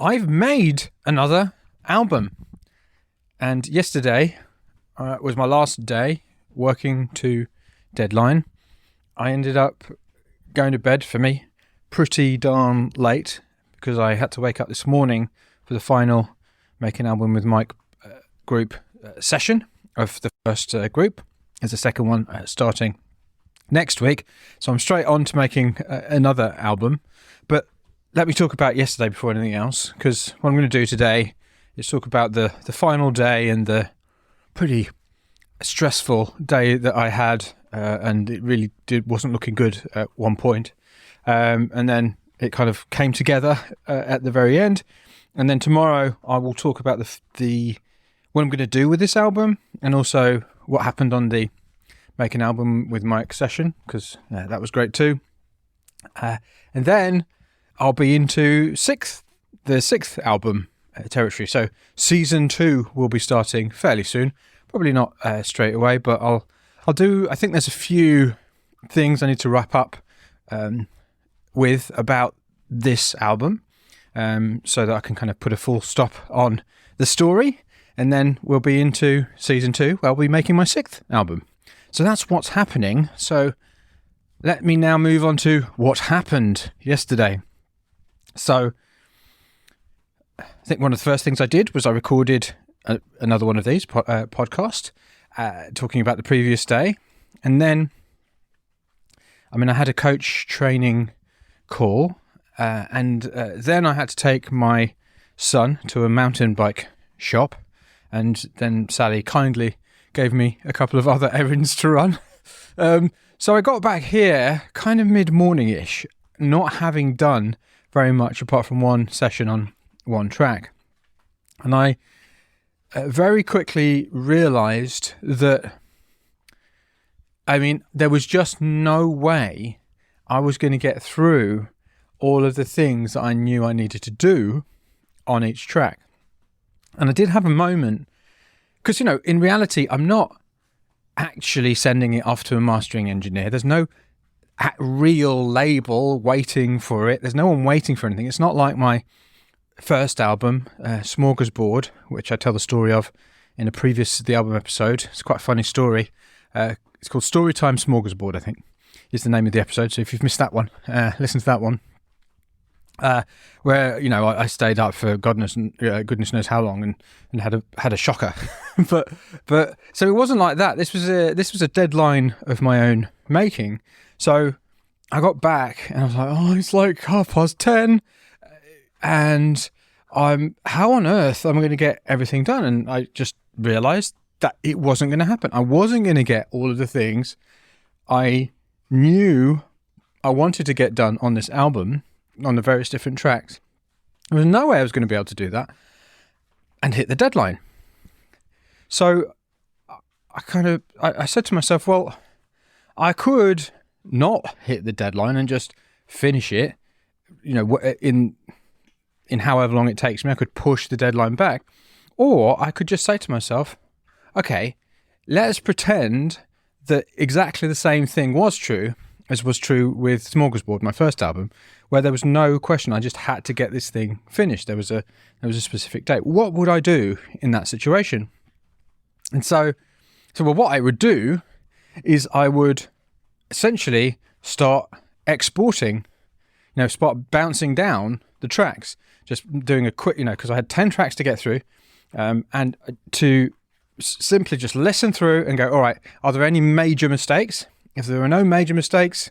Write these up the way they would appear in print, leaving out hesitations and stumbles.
I've made another album. And yesterday was my last day working to deadline. I ended up going to bed, for me, pretty darn late because I had to wake up this morning for the final Make an Album with Mike group session of the first group. There's a second one starting next week. So I'm straight on to making another album. But let me talk about yesterday before anything else, because what I'm going to do today is talk about the final day and the pretty stressful day that I had, and it really wasn't looking good at one point. And then it kind of came together at the very end. And then tomorrow I will talk about the what I'm going to do with this album, and also what happened on the Make an Album with Mike session, because that was great too. And then I'll be into the sixth album territory. So season 2 will be starting fairly soon. Probably not straight away, but I'll do. I think there's a few things I need to wrap up with about this album, so that I can kind of put a full stop on the story, and then we'll be into season 2 where I'll be making my 6th album. So that's what's happening. So let me now move on to what happened yesterday. So I think one of the first things I did was I recorded another one of these podcasts talking about the previous day. And then, I had a coach training call, and then I had to take my son to a mountain bike shop, and then Sally kindly gave me a couple of other errands to run. So I got back here kind of mid-morning-ish, not having done very much apart from one session on one track. And I very quickly realised that, there was just no way I was going to get through all of the things that I knew I needed to do on each track. And I did have a moment, because, in reality, I'm not actually sending it off to a mastering engineer. There's no real label waiting for it. There's no one waiting for anything. It's not like my first album, Smorgasbord, which I tell the story of in a previous The Album episode. It's quite a funny story. It's called Storytime Smorgasbord, I think, is the name of the episode. So if you've missed that one, listen to that one. Where I stayed up for goodness knows how long and had a shocker, but so it wasn't like that. This was a deadline of my own making. So I got back and I was like, it's like 10:30, and how on earth am I going to get everything done? And I just realised that it wasn't going to happen. I wasn't going to get all of the things I knew I wanted to get done on this album, on the various different tracks. There was no way I was going to be able to do that and hit the deadline. So I said to myself, well, I could not hit the deadline and just finish it, in however long it takes me. I could push the deadline back, or I could just say to myself, okay, let's pretend that exactly the same thing was true as was true with Smorgasbord, my first album, where there was no question. I just had to get this thing finished. There was a specific date. What would I do in that situation? And so what I would do is I would essentially start exporting, start bouncing down the tracks, just doing a quick, because I had 10 tracks to get through, and to simply just listen through and go, all right, are there any major mistakes? If there are no major mistakes,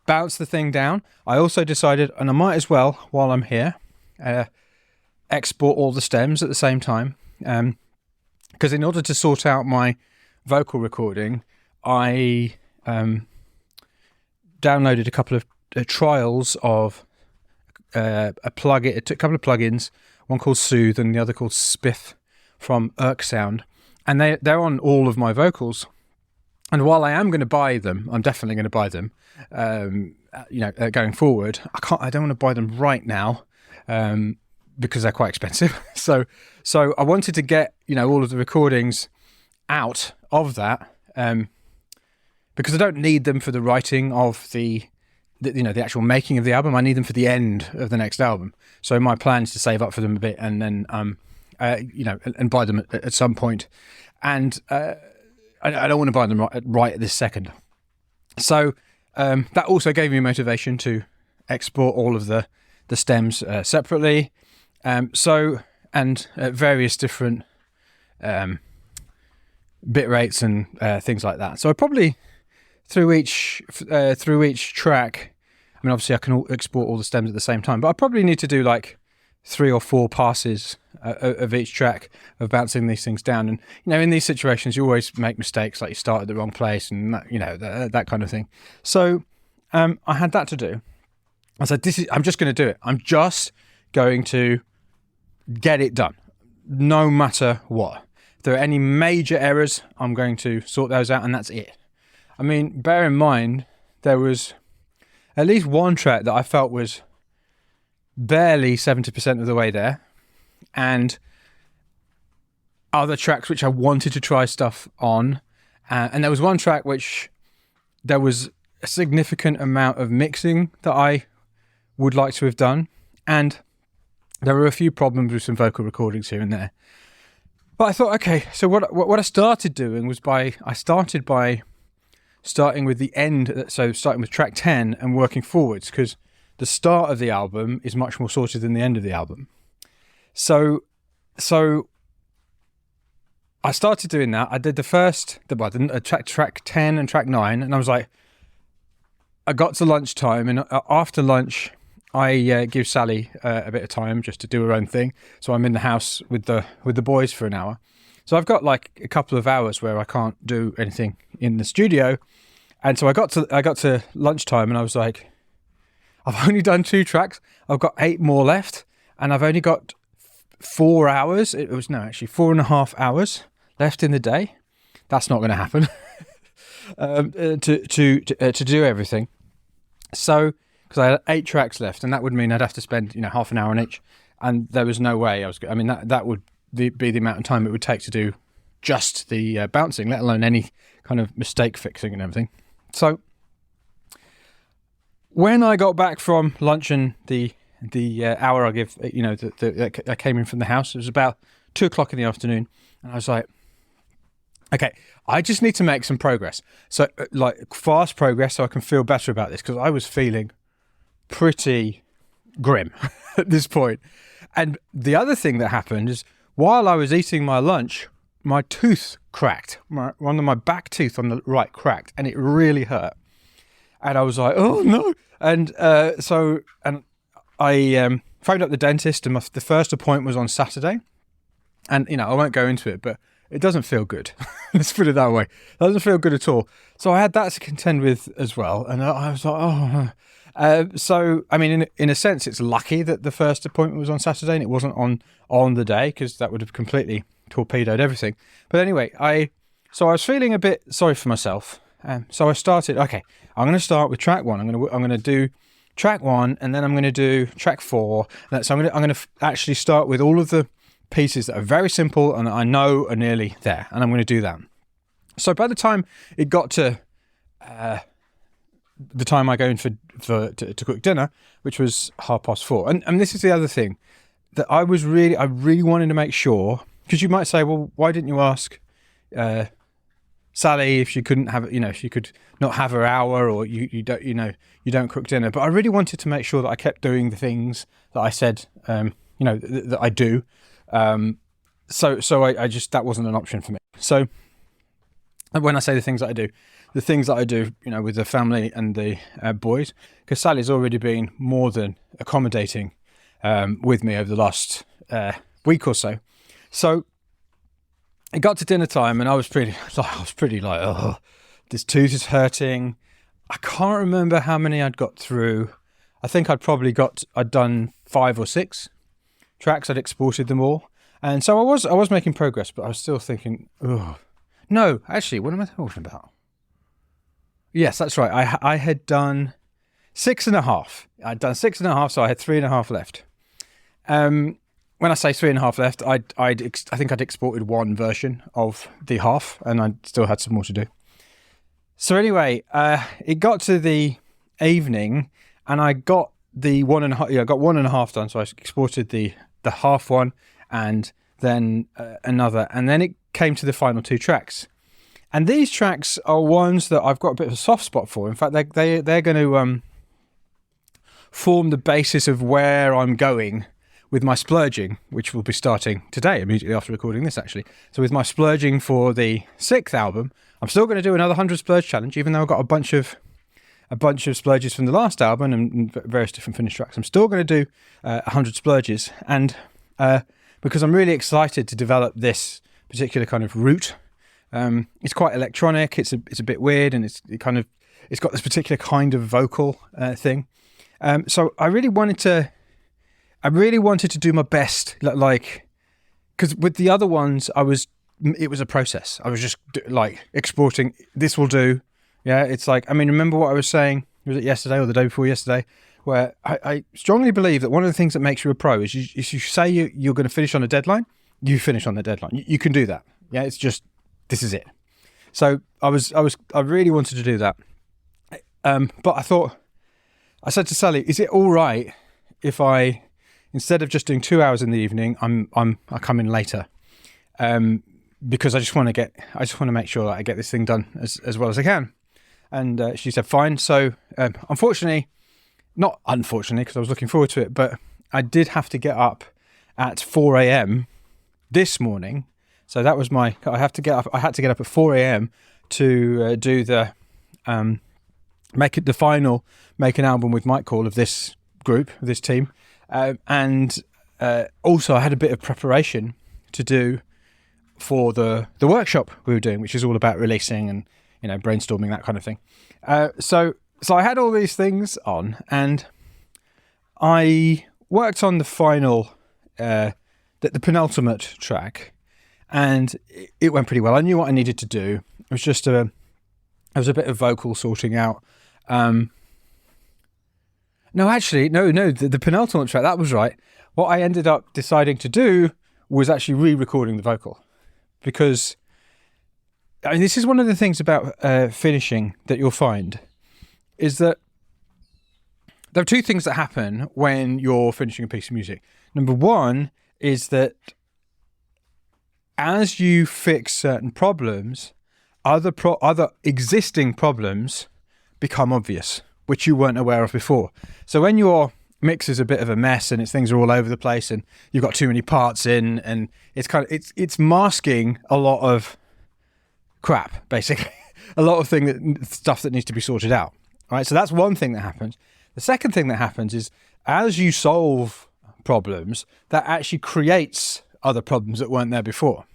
bounce the thing down. I also decided, and I might as well, while I'm here, export all the stems at the same time. Because in order to sort out my vocal recording, I downloaded a couple of trials of a couple of plugins, one called Soothe and the other called Spiff from Irk Sound. And they're on all of my vocals. And while I am going to buy them, I'm definitely going to buy them, going forward, I don't want to buy them right now, because they're quite expensive. So I wanted to get, all of the recordings out of that, because I don't need them for the writing of the the actual making of the album. I need them for the end of the next album. So my plan is to save up for them a bit and then and buy them at some point. And I don't want to buy them right at this second. So that also gave me motivation to export all of the stems separately. And various different bit rates and things like that. So I probably through each track, I mean, obviously I can export all the stems at the same time, but I probably need to do like 3 or 4 passes of each track of bouncing these things down. And in these situations, you always make mistakes, like you start at the wrong place and that kind of thing. So I had that to do. I said, I'm just going to do it. I'm just going to get it done, no matter what. If there are any major errors, I'm going to sort those out, and that's it. I mean, bear in mind, there was at least one track that I felt was barely 70% of the way there, and other tracks which I wanted to try stuff on. And there was one track which there was a significant amount of mixing that I would like to have done, and there were a few problems with some vocal recordings here and there. But I thought, okay, so what I started doing was starting with the end, so starting with track 10 and working forwards, because the start of the album is much more sorted than the end of the album. So I started doing that. I did track 10 and track 9, and I was like, I got to lunchtime, and after lunch, I give Sally a bit of time just to do her own thing. So I'm in the house with the boys for an hour. So I've got like a couple of hours where I can't do anything in the studio. And so I got to lunchtime, and I was like, I've only done 2 tracks. I've got 8 more left, and I've only got 4 hours. It was 4.5 hours left in the day. That's not going to happen to do everything. So, because I had 8 tracks left, and that would mean I'd have to spend half an hour on each, and there was no way that would be the amount of time it would take to do just the bouncing, let alone any kind of mistake fixing and everything. So when I got back from lunch and the hour I give, I came in from the house, it was about 2:00 in the afternoon, and I was like, okay, I just need to make some progress. So like fast progress, so I can feel better about this, because I was feeling pretty grim at this point. And the other thing that happened is, while I was eating my lunch, my tooth cracked. One of my back teeth on the right cracked, and it really hurt. And I was like, oh no. And so I phoned up the dentist, and the first appointment was on Saturday. And, I won't go into it, but it doesn't feel good. Let's put it that way. It doesn't feel good at all. So I had that to contend with as well. And I was like, oh. So, I mean, in a sense, it's lucky that the first appointment was on Saturday and it wasn't on the day, because that would have completely torpedoed everything. But anyway, I was feeling a bit sorry for myself. So I started, okay, I'm going to start with track 1. I'm going to do track 1, and then I'm going to do track 4. So I'm going to actually start with all of the pieces that are very simple and I know are nearly there, and I'm going to do that. So by the time it got to the time I go in to cook dinner, which was 4:30, and this is the other thing that I really wanted to make sure, because you might say, well, why didn't you ask Sally if she couldn't have, if she could not have her hour, or you don't cook dinner. But I really wanted to make sure that I kept doing the things that I said, that I do. So I just, that wasn't an option for me. So when I say the things that I do, with the family and the boys, because Sally's already been more than accommodating with me over the last week or so. So it got to dinner time, and I was pretty like, oh, this tooth is hurting. I can't remember how many I'd got through. I think I'd done 5 or 6 tracks. I'd exported them all, and so I was making progress, but I was still thinking, oh no, actually, what am I talking about? Yes, that's right. I had done 6.5. I'd done 6.5, so I had 3.5 left. When I say 3.5 left, I think I'd exported 1 version of the half, and I still had some more to do. So anyway, it got to the evening, and I got the 1.5. Yeah, I got 1.5 done. So I exported the half one, and then another, and then it came to the final 2 tracks. And these tracks are ones that I've got a bit of a soft spot for. In fact, they're going to form the basis of where I'm going with my splurging, which will be starting today, immediately after recording this, actually. So with my splurging for the 6th album, I'm still going to do another 100 splurge challenge, even though I've got a bunch of splurges from the last album and various different finished tracks. I'm still going to do 100 splurges, and because I'm really excited to develop this particular kind of route. It's quite electronic. It's a bit weird, and it's got this particular kind of vocal thing. So I really wanted to do my best, like, because with the other ones, it was a process. I was just like exporting. This will do. Yeah, it's like, I mean, remember what I was saying? Was it yesterday or the day before yesterday? Where I strongly believe that one of the things that makes you a pro is you say you're going to finish on a deadline, you finish on the deadline. You can do that. Yeah, it's just, this is it. So I really wanted to do that. But I said to Sally, is it all right if I, instead of just doing 2 hours in the evening, I come in later? Because I just want to make sure that I get this thing done as well as I can. And she said, fine. So not unfortunately, because I was looking forward to it, but I did have to get up at 4 a.m. this morning. So that was I had to get up at 4 a.m. to do the make an album with Mike Call of this group, this team, and also I had a bit of preparation to do for the workshop we were doing, which is all about releasing and brainstorming, that kind of thing. So I had all these things on, and I worked on the final, the penultimate track. And it went pretty well. I knew what I needed to do. It was just a bit of vocal sorting out. No, the penultimate track, that was right. What I ended up deciding to do was actually re-recording the vocal, because this is one of the things about finishing that you'll find is that there are 2 things that happen when you're finishing a piece of music. Number one is that as you fix certain problems, other existing problems become obvious, which you weren't aware of before. So when your mix is a bit of a mess and things are all over the place and you've got too many parts in, and it's masking a lot of crap, basically, a lot of stuff that needs to be sorted out. All right, so that's one thing that happens. The second thing that happens is as you solve problems, that actually creates other problems that weren't there before.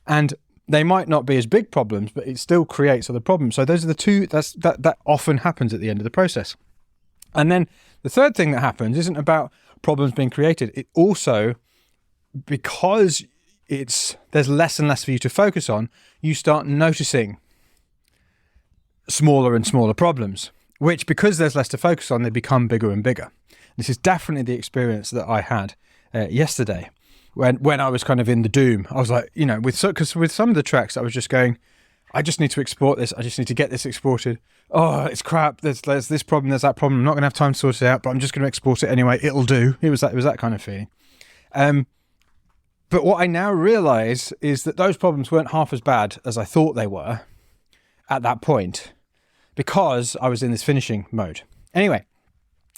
And they might not be as big problems, but it still creates other problems. So those are the 2, that often happens at the end of the process. And then the third thing that happens isn't about problems being created. It also, because there's less and less for you to focus on, you start noticing smaller and smaller problems, which, because there's less to focus on, they become bigger and bigger. This is definitely the experience that I had yesterday when I was kind of in the doom. I was like, because with some of the tracks, I was just going, I just need to export this. I just need to get this exported. Oh, it's crap. There's this problem. There's that problem. I'm not going to have time to sort it out, but I'm just going to export it anyway. It'll do. It was that kind of feeling. But what I now realize is that those problems weren't half as bad as I thought they were at that point, because I was in this finishing mode. Anyway,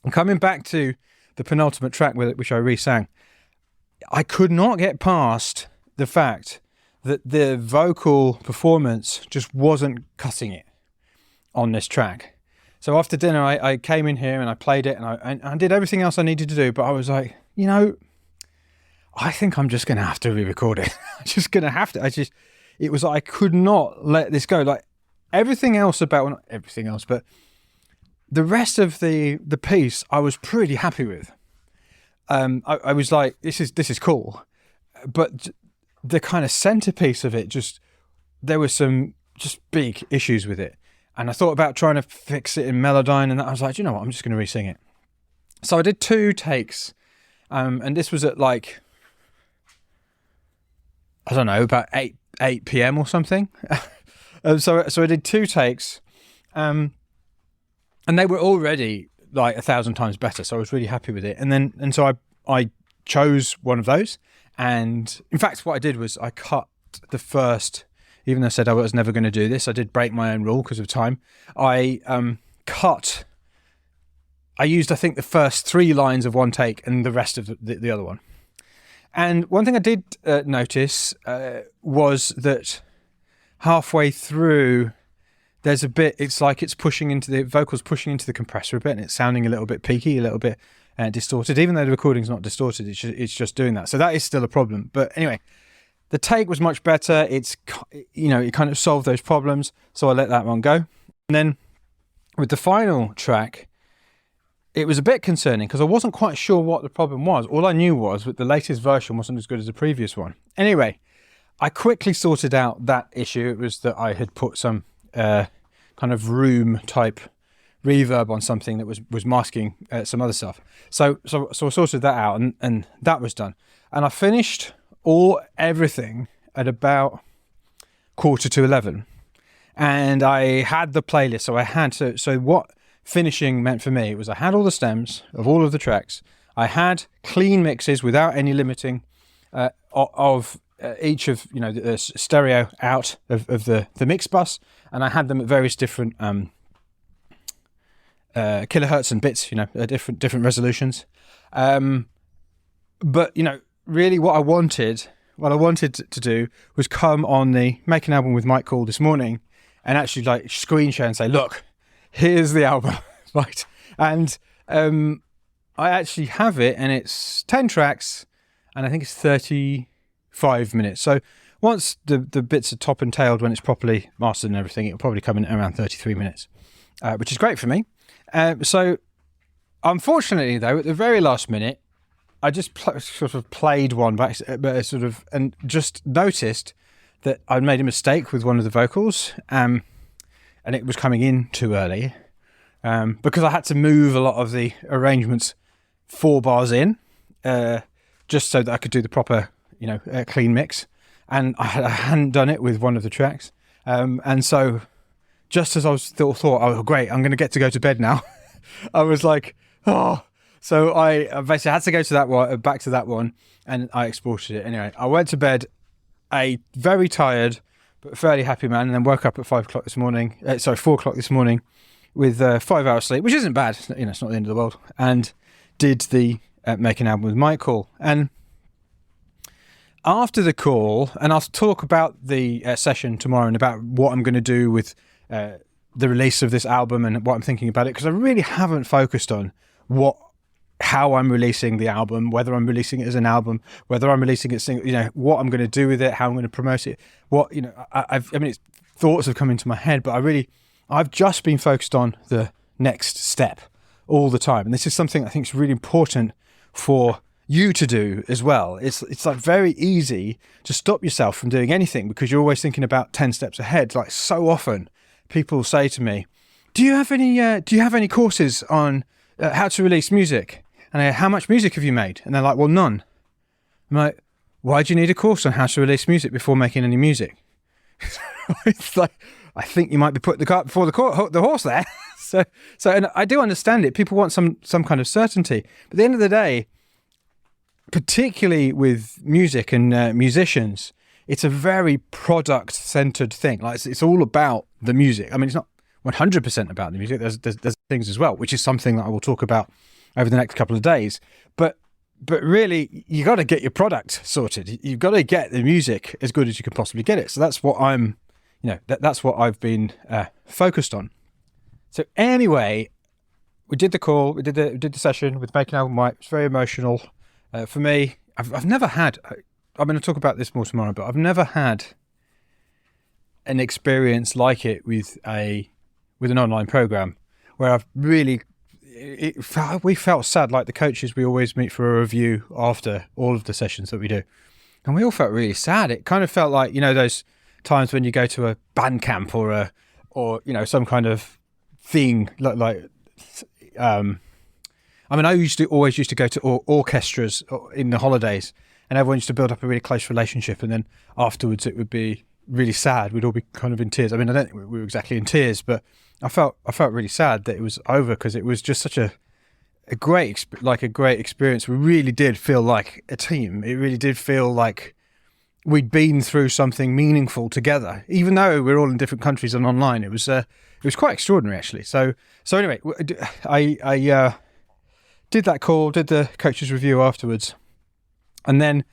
I'm coming back to the penultimate track which I re-sang. I could not get past the fact that the vocal performance just wasn't cutting it on this track. So after dinner, I came in here and I played it, and I did everything else I needed to do, but I was like, I think I'm just going to have to re-record it. I'm just going to have to. It was like I could not let this go. Like everything else not everything else, but the rest of the piece, I was pretty happy with. I was like, this is cool, but the kind of centerpiece of it, there were some just big issues with it, and I thought about trying to fix it in Melodyne, and I was like, you know what, I'm just going to re-sing it. So I did 2 takes, and this was at like, I don't know, about 8 p.m. or something. So I did 2 takes, and and they were already like 1,000 times better. So I was really happy with it. And so I chose one of those. And in fact, what I did was I cut the first, even though I said I was never going to do this, I did break my own rule because of time. I used, I think, the first 3 lines of one take and the rest of the other one. And one thing I did notice was that halfway through, there's a bit, it's like it's pushing into the vocals, pushing into the compressor a bit, and it's sounding a little bit peaky, a little bit distorted, even though the recording's not distorted, it's just doing that. So that is still a problem. But anyway, the take was much better. It's, it kind of solved those problems. So I let that one go. And then with the final track, it was a bit concerning because I wasn't quite sure what the problem was. All I knew was that the latest version wasn't as good as the previous one. Anyway, I quickly sorted out that issue. It was that I had put some kind of room type reverb on something that was masking some other stuff. So I sorted that out, and that was done. And I finished everything at about 11:15. And I had the playlist. So I had so what finishing meant for me was I had all the stems of all of the tracks. I had clean mixes without any limiting of each of the stereo out of the mix bus, and I had them at various different kilohertz and bits, different resolutions. But really what I wanted to do was come on the Make an Album with Mike call this morning and actually like screen share and say, look, here's the album, right? And I actually have it, and it's 10 tracks, and I think it's 35 minutes. So once the bits are top and tailed, when it's properly mastered and everything, it'll probably come in around 33 minutes, which is great for me. So unfortunately, though, at the very last minute, I just sort of played one back, and just noticed that I'd made a mistake with one of the vocals, and it was coming in too early, because I had to move a lot of the arrangements 4 bars in, just so that I could do the proper, clean mix. And I hadn't done it with one of the tracks, and so just as I thought, oh great, I'm going to go to bed now, I was like, oh. So I basically had to go to that one, back to that one, and I exported it. Anyway, I went to bed a very tired but fairly happy man, and then woke up at 4 o'clock this morning with 5 hours sleep, which isn't bad. It's not the end of the world. And did the Make an Album with Mike call. And after the call, and I'll talk about the session tomorrow and about what I'm going to do with the release of this album and what I'm thinking about it, because I really haven't focused on how I'm releasing the album, whether I'm releasing it as an album, whether I'm releasing it single, what I'm going to do with it, how I'm going to promote it, thoughts have come into my head, but I've just been focused on the next step all the time. And this is something I think is really important for you to do as well. It's like very easy to stop yourself from doing anything because you're always thinking about 10 steps ahead. Like so often people say to me, do you have any courses on how to release music? And I go, how much music have you made? And they're like, well, none. I'm like, why do you need a course on how to release music before making any music? It's like, I think you might be putting the cart before the horse there. So, and I do understand it. People want some kind of certainty. But at the end of the day, particularly with music and musicians, it's a very product-centered thing. Like it's all about the music. I mean, it's not 100% about the music. There's things as well, which is something that I will talk about over the next couple of days. But really, you got to get your product sorted. You've got to get the music as good as you can possibly get it. So that's what that's what I've been focused on. So anyway, we did the call, we did the session with Make an Album Mike. It's very emotional for me. I've never had. I'm going to talk about this more tomorrow, but I've never had an experience like it with an online program where I've really. We felt sad, like the coaches we always meet for a review after all of the sessions that we do, and we all felt really sad. It kind of felt like those times when you go to a band camp or some kind of thing like I always used to go to orchestras in the holidays, and everyone used to build up a really close relationship, and then afterwards it would be really sad. We'd all be kind of in tears. I mean, I don't think we were exactly in tears, but I felt really sad that it was over, because it was just such a great experience. We really did feel like a team. It really did feel like we'd been through something meaningful together, even though we're all in different countries and online. It was quite extraordinary, actually. So anyway, I did that call, did the coach's review afterwards, and then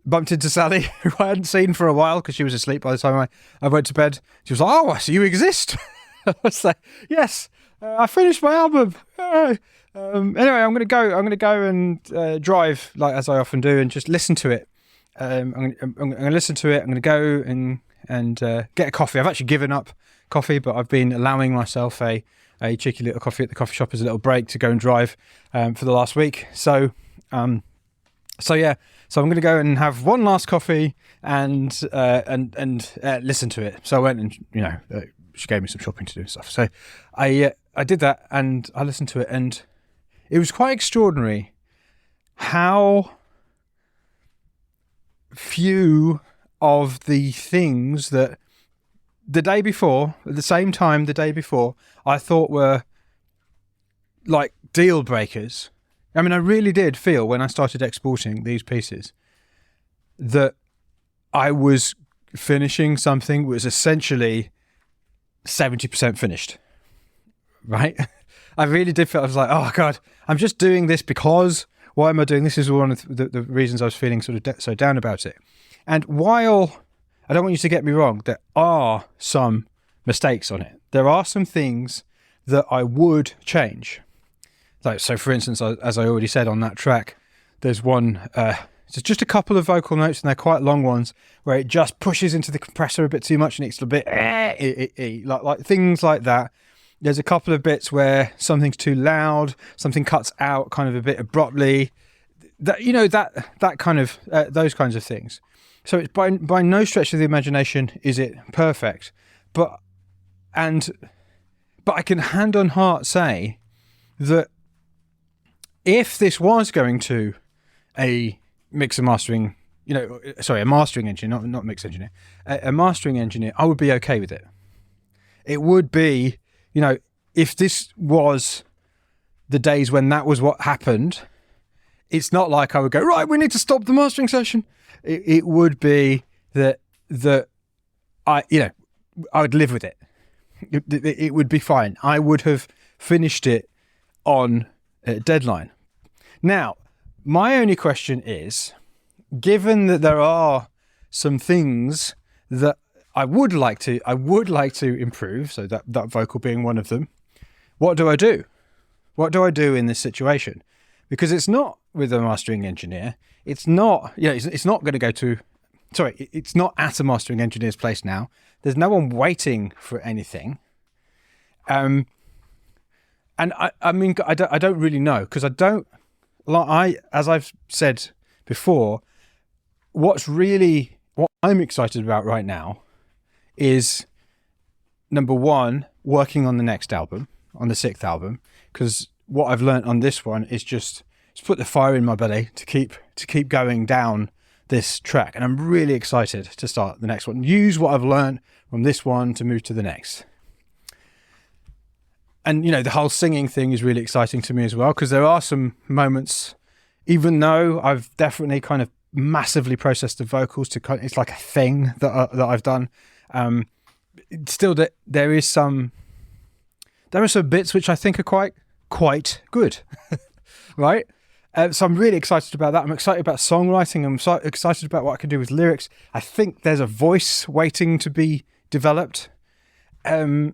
bumped into Sally, who I hadn't seen for a while because she was asleep by the time I went to bed. She was like, "Oh, I see you exist." I was like, "Yes, I finished my album." Anyway, I'm gonna go and drive, like as I often do, and just listen to it. I'm gonna listen to it. I'm gonna go and get a coffee. I've actually given up coffee, but I've been allowing myself a cheeky little coffee at the coffee shop as a little break to go and drive for the last week. So I'm gonna go and have one last coffee and listen to it. So I went and she gave me some shopping to do and stuff. So I did that and I listened to it, and it was quite extraordinary how few of the things that the day before, at the same time the day before, I thought were like deal breakers. I mean, I really did feel when I started exporting these pieces that I was finishing something that was essentially 70% finished, right? I really did feel, I was like, oh God, I'm just doing this because, why am I doing this? This is one of the reasons I was feeling sort of so down about it. And while I don't want you to get me wrong, there are some mistakes on it. There are some things that I would change. Like, so for instance, as I already said on that track, there's one, it's just a couple of vocal notes, and they're quite long ones, where it just pushes into the compressor a bit too much and it's a bit like things like that. There's a couple of bits where something's too loud, something cuts out kind of a bit abruptly. That kind of those kinds of things. So it's by no stretch of the imagination is it perfect, but I can hand on heart say that if this was going to a mix and mastering, a mastering engineer, not mix engineer, a mastering engineer, I would be okay with it. It would be, if this was the days when that was what happened, it's not like I would go, right, we need to stop the mastering session. It would be that I would live with it. It would be fine. I would have finished it on a deadline. Now, my only question is, given that there are some things that I would like to improve, so that vocal being one of them, what do I do? What do I do in this situation? Because it's not with a mastering engineer. It's not, it's not going to go to, it's not at a mastering engineer's place now. There's no one waiting for anything. And I mean, I don't really know, because as I've said before, what I'm excited about right now is, number one, working on the next album, on the 6th album, because what I've learned on this one is just put the fire in my belly to keep going down this track. And I'm really excited to start the next one. Use what I've learned from this one to move to the next. And, the whole singing thing is really exciting to me as well, because there are some moments, even though I've definitely kind of massively processed the vocals it's like a thing that I've done. Still, there are some bits which I think are quite good, right? So I'm really excited about that. I'm excited about songwriting. I'm so excited about what I can do with lyrics. I think there's a voice waiting to be developed. So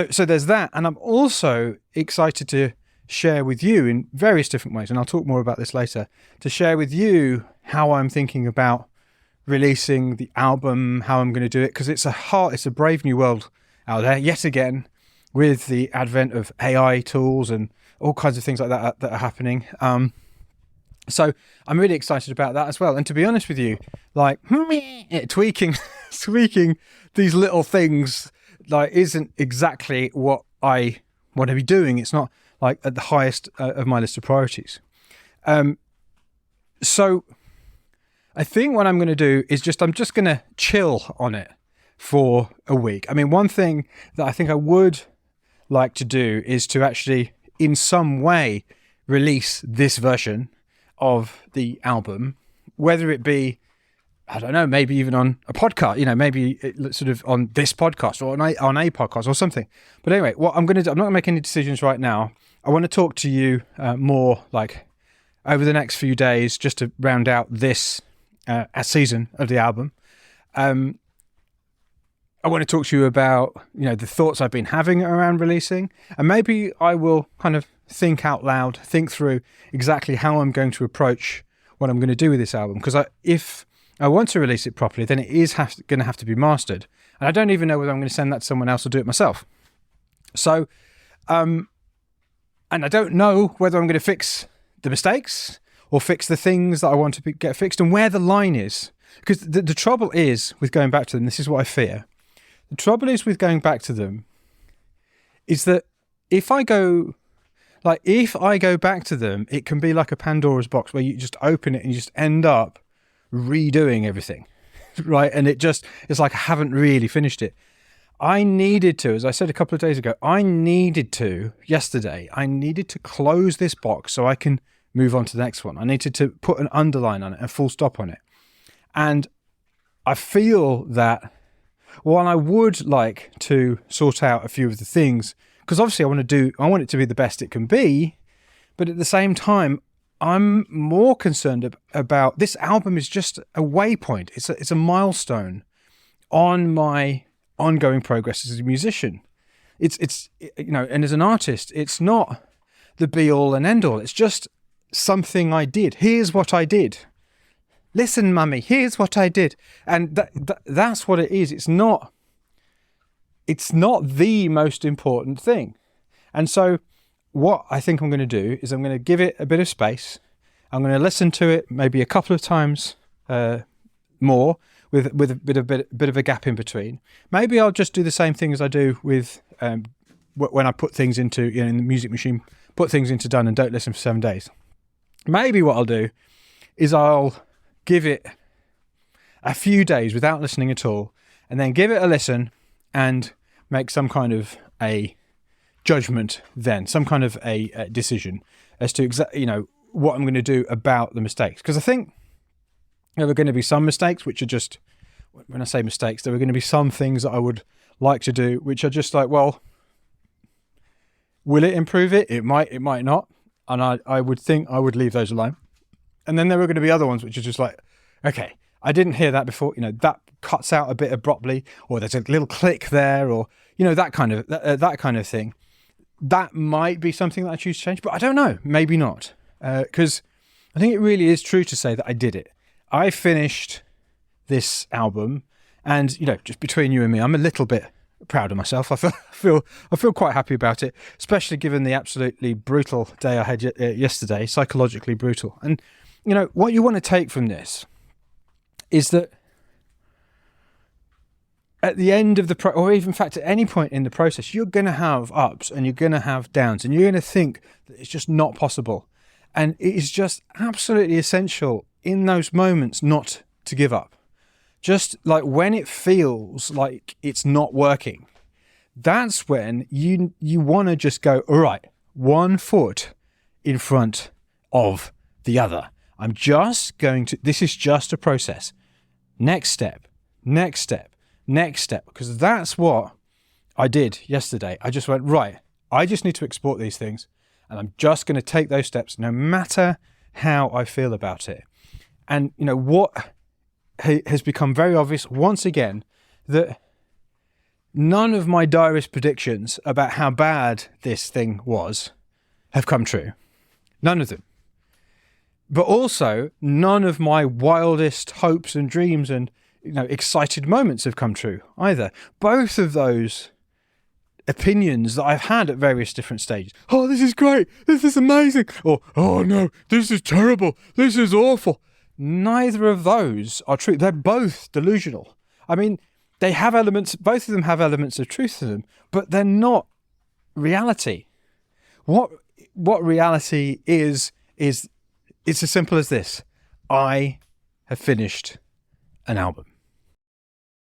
there's that. And I'm also excited to share with you in various different ways, and I'll talk more about this later, to share with you how I'm thinking about releasing the album, how I'm going to do it, because it's a brave new world out there, yet again, with the advent of AI tools and all kinds of things like that are happening. So I'm really excited about that as well. And to be honest with you, like tweaking these little things isn't exactly what I want to be doing. It's not like at the highest of my list of priorities. So I think what I'm going to do is I'm just going to chill on it for a week. I mean, one thing that I think I would like to do is to actually, in some way, release this version of the album, whether it be, I don't know, maybe even on a podcast, maybe sort of on this podcast or on a podcast or something. But anyway, what I'm going to do, I'm not going to make any decisions right now. I want to talk to you more like over the next few days, just to round out this season of the album. I want to talk to you about, the thoughts I've been having around releasing, and maybe I will kind of think out loud, think through exactly how I'm going to approach what I'm going to do with this album. Because if I want to release it properly, then it is going to have to be mastered. And I don't even know whether I'm going to send that to someone else or do it myself. So, and I don't know whether I'm going to fix the mistakes or fix the things that I want to get fixed, and where the line is. Because the trouble is with going back to them, this is what I fear. The trouble is with going back to them is that if I go back to them, it can be like a Pandora's box where you just open it and you just end up redoing everything, right? And it's like I haven't really finished it. I needed to, as I said a couple of days ago, yesterday, I needed to close this box so I can move on to the next one. I needed to put an underline on it, a full stop on it. And I feel that while I would like to sort out a few of the things, because obviously I want it to be the best it can be, but at the same time, I'm more concerned about this album is just a waypoint. It's a milestone on my ongoing progress as a musician. It's and as an artist, it's not the be all and end all. It's just something I did. Here's what I did. Listen, mummy, here's what I did. And that's what it is. It's not the most important thing. And so what I think I'm going to do is I'm going to give it a bit of space. I'm going to listen to it maybe a couple of times more with a bit of a gap in between. Maybe I'll just do the same thing as I do with when I put things into, in the music machine, put things into done and don't listen for 7 days. Maybe what I'll do is I'll give it a few days without listening at all, and then give it a listen and make some kind of a judgment then, some kind of a decision as to what I'm going to do about the mistakes. Because I think there are going to be some mistakes which are just, when I say mistakes, there are going to be some things that I would like to do which are just like, well, will it improve it? It might not. And I would think I would leave those alone. And then there are going to be other ones which are just like, okay, I didn't hear that before. That cuts out a bit abruptly, or there's a little click there, or that kind of thing. That might be something that I choose to change, but I don't know. Maybe not, because I think it really is true to say that I did it. I finished this album, and just between you and me, I'm a little bit proud of myself. I feel quite happy about it, especially given the absolutely brutal day I had yesterday, psychologically brutal. And what you want to take from this is that at the end of the or even in fact at any point in the process, you're going to have ups and you're going to have downs, and you're going to think that it's just not possible. And it is just absolutely essential in those moments not to give up. Just like when it feels like it's not working, that's when you want to just go, all right, 1 foot in front of the other. I'm just going to, this is just a process. Next step, next step, next step. Because that's what I did yesterday. I just went, right, I just need to export these things. And I'm just going to take those steps no matter how I feel about it. And, what has become very obvious once again, that none of my direst predictions about how bad this thing was have come true. None of them. But also, none of my wildest hopes and dreams and excited moments have come true either. Both of those opinions that I've had at various different stages. Oh, this is great. This is amazing. Or, oh no, this is terrible. This is awful. Neither of those are true. They're both delusional. I mean, they have elements, both of them have elements of truth to them, but they're not reality. What reality is it's as simple as this. I have finished an album.